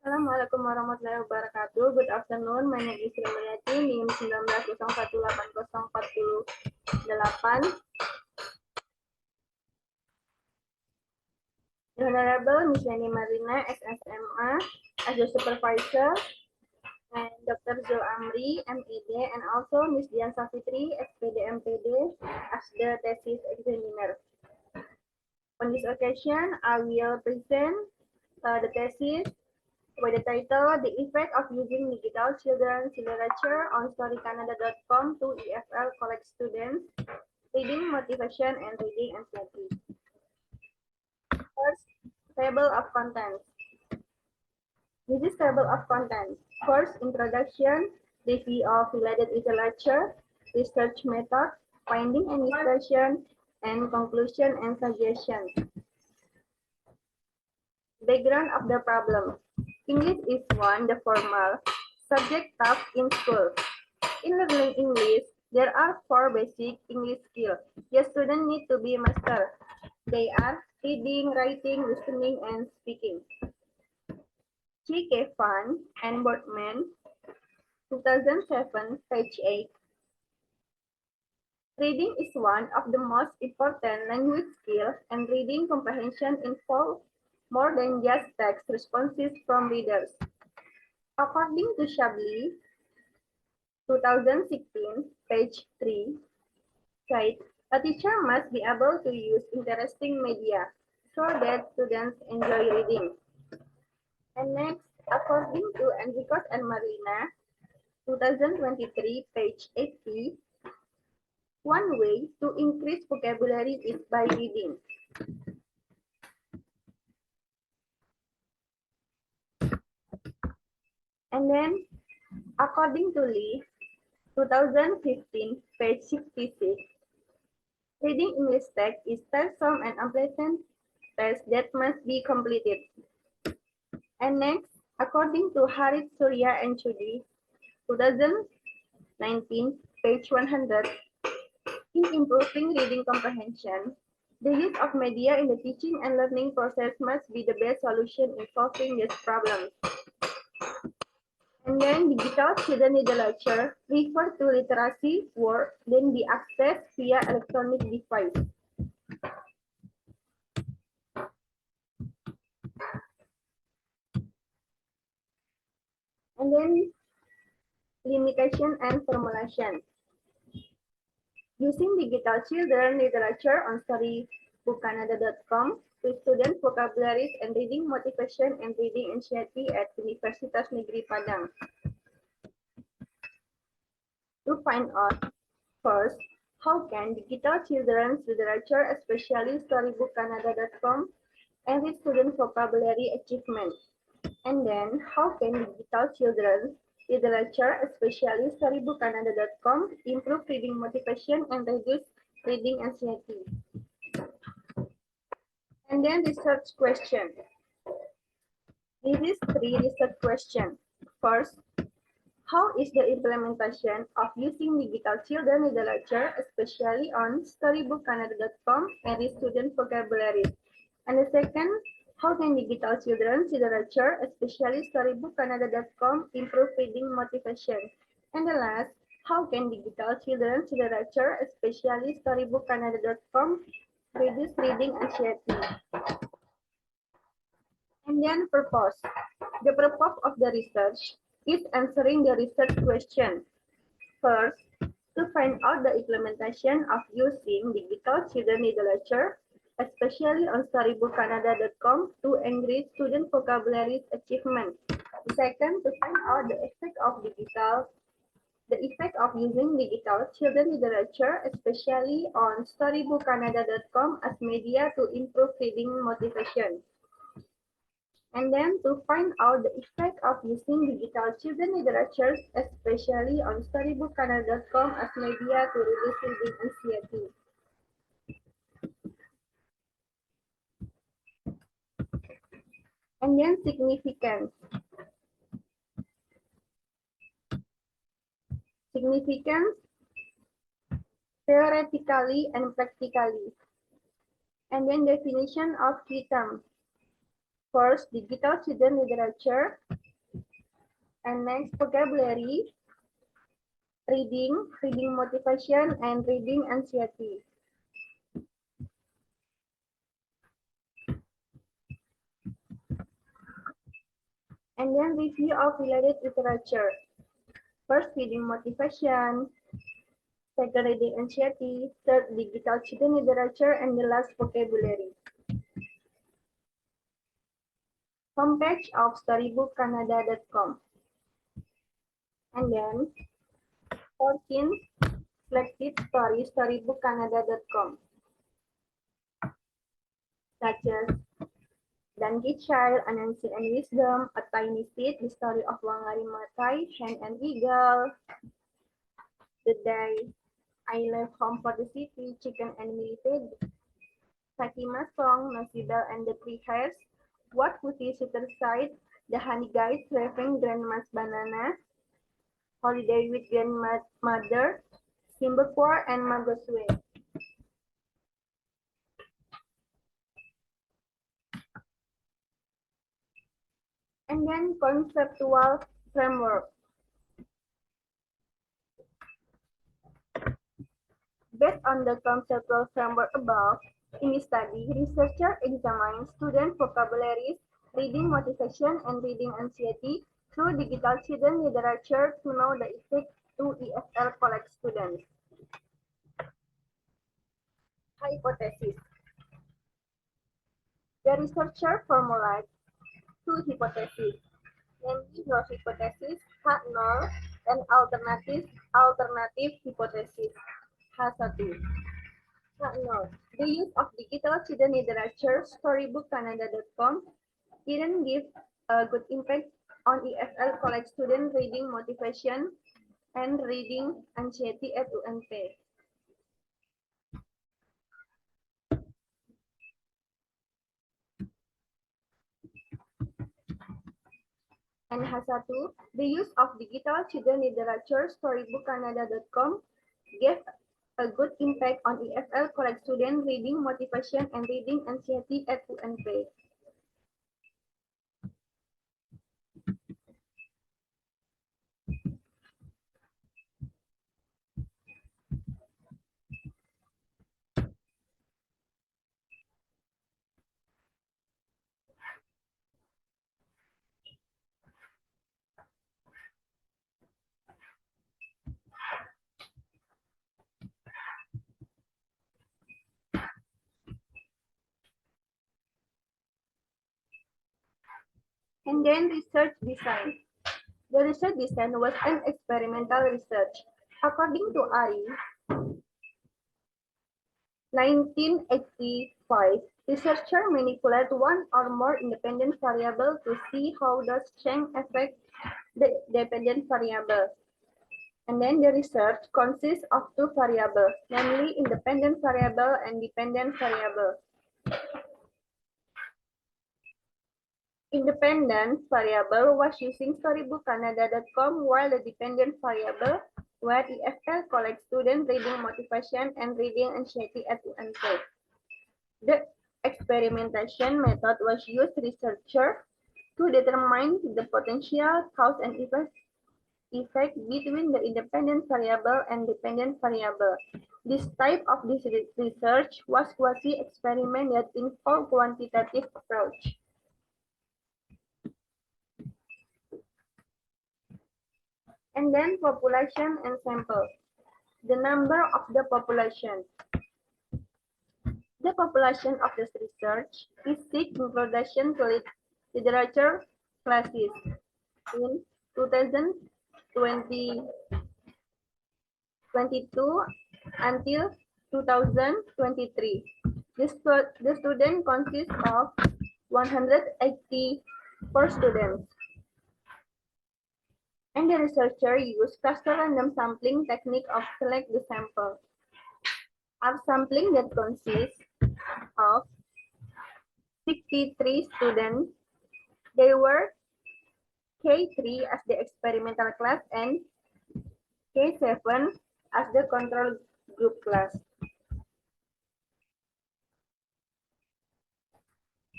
Assalamualaikum warahmatullahi wabarakatuh. Good afternoon. My name is Sri NIM 1901184048. The Honorable Miss Yani Marina, ex-SMA, as the supervisor, and Dr. Zul Amri, MED, and also Miss Dian Safitri, SPD, MPD, as the thesis examiner. On this occasion, I will present the thesis by the title, The Effect of Using Digital Children's Literature on StoryCanada.com to EFL College Students, Reading Motivation and Reading Anxiety. First, table of contents. This is table of contents. First, introduction, review of related literature, research method, finding and discussion, and conclusion and suggestions. Background of the problem. English is the formal subject taught in school. In learning English, there are 4 basic English skills your students need to be master. They are reading, writing, listening, and speaking. G.K. Fan and Boardman, 2007, page 8. Reading is one of the most important language skills, and reading comprehension involves more than just text responses from readers. According to Shabley, 2016, page 3, cite, a teacher must be able to use interesting media so that students enjoy reading. And next, according to Enriquez and Marina, 2023, page 80, one way to increase vocabulary is by reading. And then, according to Lee, 2015, page 66, reading English text is tiresome and unpleasant test that must be completed. And next, according to Harith Surya and Chudi, 2019, page 100, in improving reading comprehension, the use of media in the teaching and learning process must be the best solution in solving this problem. And then digital children literature refer to literacy work then be accessed via electronic device. And then limitation and formulation. Using digital children literature on StoryBookCanada.com to student vocabularies and reading motivation and reading anxiety at Universitas Negeri Padang. To find out, first, how can digital children's literature, especially StoryBookCanada.com, enrich student vocabulary achievement? And then, how can digital children's literature, especially StoryBookCanada.com, improve reading motivation and reduce reading anxiety? And then research question. This is 3 research questions. First, how is the implementation of using digital children literature, especially on StoryBookCanada.com, enrich student vocabulary? And the second, how can digital children's literature, especially StoryBookCanada.com, improve reading motivation? And the last, how can digital children's literature, especially StoryBookCanada.com, reduce reading anxiety? And then purpose. The purpose of the research is answering the research question. First, to find out the implementation of using digital children literature, especially on StoryBookCanada.com, to enrich student vocabulary achievement. Second, to find out the effect of using digital children literature, especially on StoryBookCanada.com as media to improve reading motivation. And then to find out the effect of using digital children literature, especially on StoryBookCanada.com as media to reduce reading anxiety. And then significance. Significance theoretically and practically. And then definition of key terms. First, digital children literature And next, vocabulary, reading, reading motivation, and reading anxiety. And then review of related literature. First, reading motivation. Second, reading anxiety. Third, digital student literature. And the last, vocabulary. Homepage of storybookcanada.com. And then 14, selected story, storybookcanada.com. Such as Donkey Child, Anansi and Wisdom, A Tiny Seed, The Story of Wangari Maathai, Hen and Eagle, The Day I Left Home for the City, Chicken and Millipede, Fatima Song, Nasibel and the Three Hairs, What Would You Sitter Side, The Honey Guys, Reverend Grandma's Banana, Holiday with Grandmother, Simbacore, and Magoswe. And then conceptual framework. Based on the conceptual framework above, in this study, researchers examine student vocabularies, reading motivation, and reading anxiety through digital student literature to know the effect to EFL college students. Hypothesis. The researcher formulated two hypotheses, namely null hypothesis, H0, and alternative hypothesis, H1. H0. The use of digital student literature, storybookcanada.com, didn't give a good impact on EFL college student reading motivation and reading anxiety at UNP. And H1, the use of digital student literature, storybookcanada.com, gave a good impact on EFL college student reading motivation and reading anxiety at UNP. And then research design. The research design was an experimental research. According to Ari, 1985, researchers manipulate one or more independent variables to see how does change affect the dependent variable. And then the research consists of two variables, namely independent variable and dependent variable. Independent variable was using storybookcanada.com, while the dependent variable were EFL college student reading motivation and reading anxiety at UNP. The experimentation method was used researcher to determine the potential cause and effect between the independent variable and dependent variable. This type of research was quasi-experiment that involved quantitative approach. And then population and sample. The number of the population. The population of this research is sick introduction to literature classes in 2022 until 2023. The student consists of 184 students. And the researcher used cluster random sampling technique of select the sample. Upsampling that consists of 63 students. They were K3 as the experimental class and K7 as the control group class.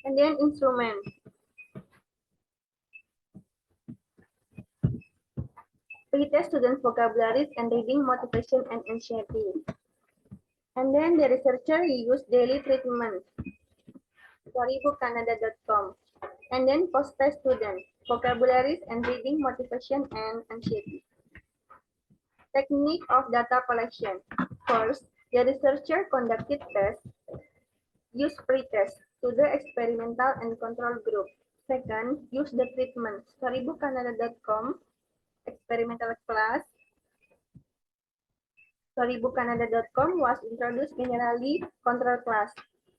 And then instrument. Pretest student vocabularies and reading motivation and anxiety. And then the researcher used daily treatment, storybookcanada.com. And then post-test student, vocabularies and reading motivation and anxiety. Technique of data collection. First, the researcher conducted tests, used pretest to the experimental and control group. Second, use the treatment, storybookcanada.com, experimental class. Storybookcanada.com was introduced generally control class.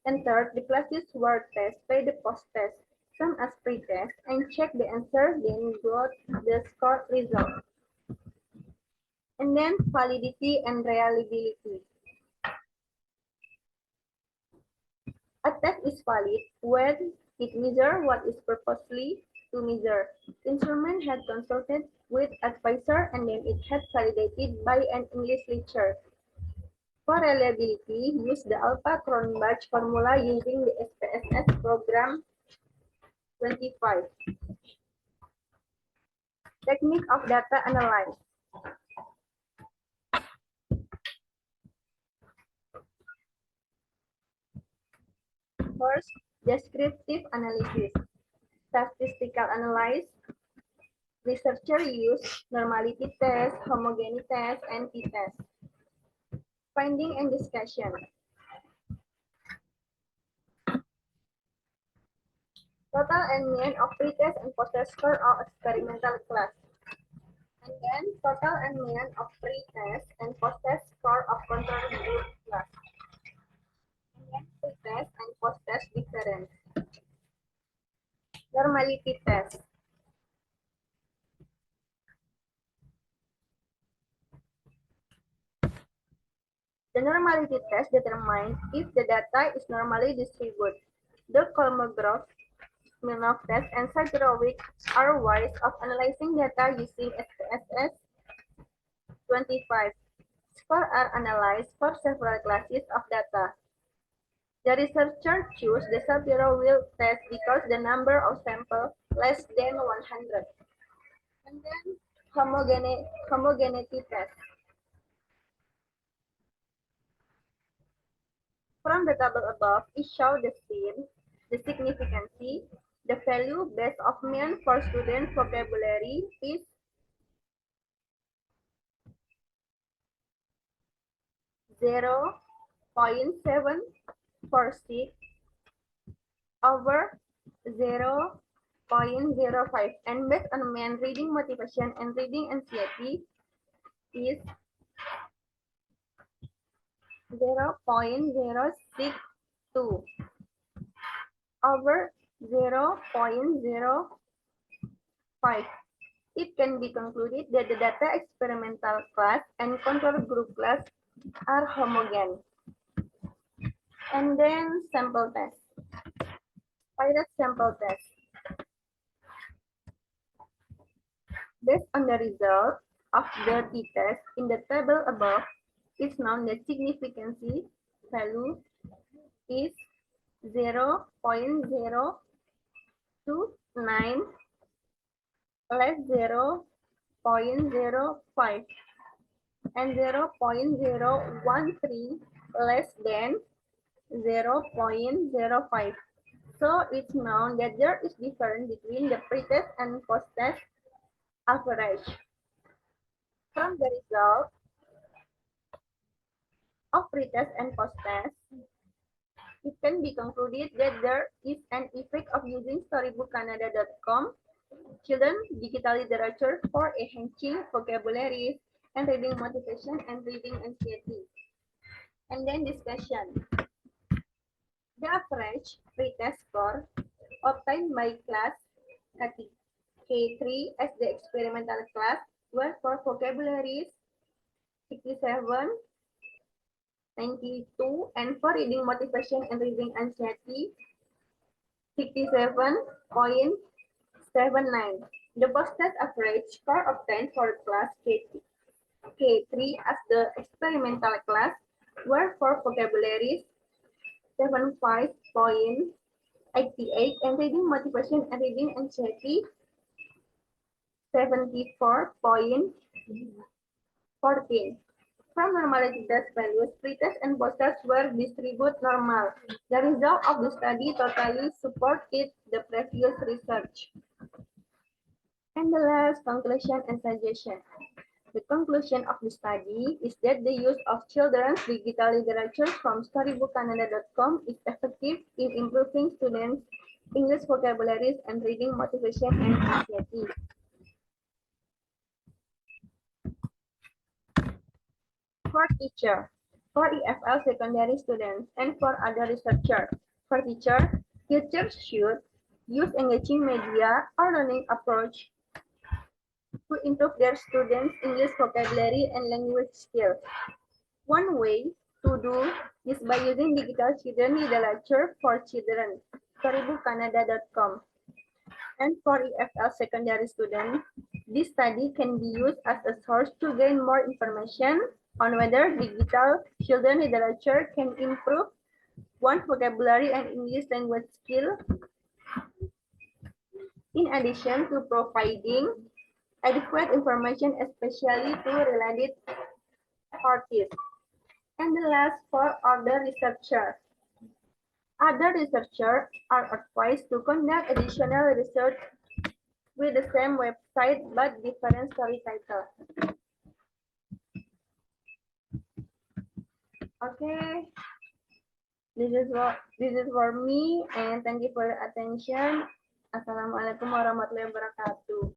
And third, the classes were tested by the post-test, some as pre-test, and check the answer, then got the score result. And then validity and reliability. A test is valid when it measures what is purposely to measure. The instrument had consulted with advisor and then it had validated by an English lecturer. For reliability, use the Alpha-Cronbach formula using the SPSS program 25. Technique of data analysis. First, descriptive analysis. Statistical analysis. Researcher use normality test, homogeneity test, and t-test. Finding and discussion. Total and mean of pre-test and post-test score of experimental class. And then total and mean of pre-test and post-test score of control group class. And then pre-test and post-test difference. Normality test. The normality test determines if the data is normally distributed. The Kolmogorov-Smirnov test and Sajorovic are ways of analyzing data using SPSS 25. Scores are analyzed for several classes of data. The researcher chose the Shapiro-Wilk test because the number of samples less than 100. And then homogeneity test. From the table above, it shows the scene, the significance, the value base of mean for student vocabulary is 0.746 over 0.05, and based on mean reading motivation and reading anxiety is 0.062 over 0.05. It can be concluded that the data experimental class and control group class are homogeneous. And then sample test. Pilot sample test. Based on the result of the t-test in the table above, it's known that significance value is 0.029 less 0.05 and 0.013 less than 0.05. So it's known that there is difference between the pre-test and post-test average. From the result of pre-test and post-test, it can be concluded that there is an effect of using storybookcanada.com children digital literature for enhancing vocabularies and reading motivation and reading anxiety. And then discussion. The average pre-test score obtained by class K3 as the experimental class were for vocabularies 67, 92, and for reading motivation and reading anxiety 67.79. The post-test average score obtained for class K3 as the experimental class were for vocabularies 75.88 and reading motivation and reading anxiety 74.82. 14. From normality test values, pretest and posters were distributed normal. The result of the study totally supported the previous research. And the last, conclusion and suggestion. The conclusion of the study is that the use of children's digital literature from storybookcanada.com is effective in improving students' English vocabularies and reading motivation and initiative. For teacher, for EFL secondary students, and for other researchers. For teachers should use engaging media or learning approach to improve their students' English vocabulary and language skills. One way to do is by using digital children literature for children, storybookcanada.com. And for EFL secondary students, this study can be used as a source to gain more information on whether digital children literature can improve one's vocabulary and English language skill, in addition to providing adequate information, especially to related parties. And the last, for other researchers. Other researchers are advised to conduct additional research with the same website but different story title. Okay, this is for me, and thank you for your attention. Assalamualaikum warahmatullahi wabarakatuh.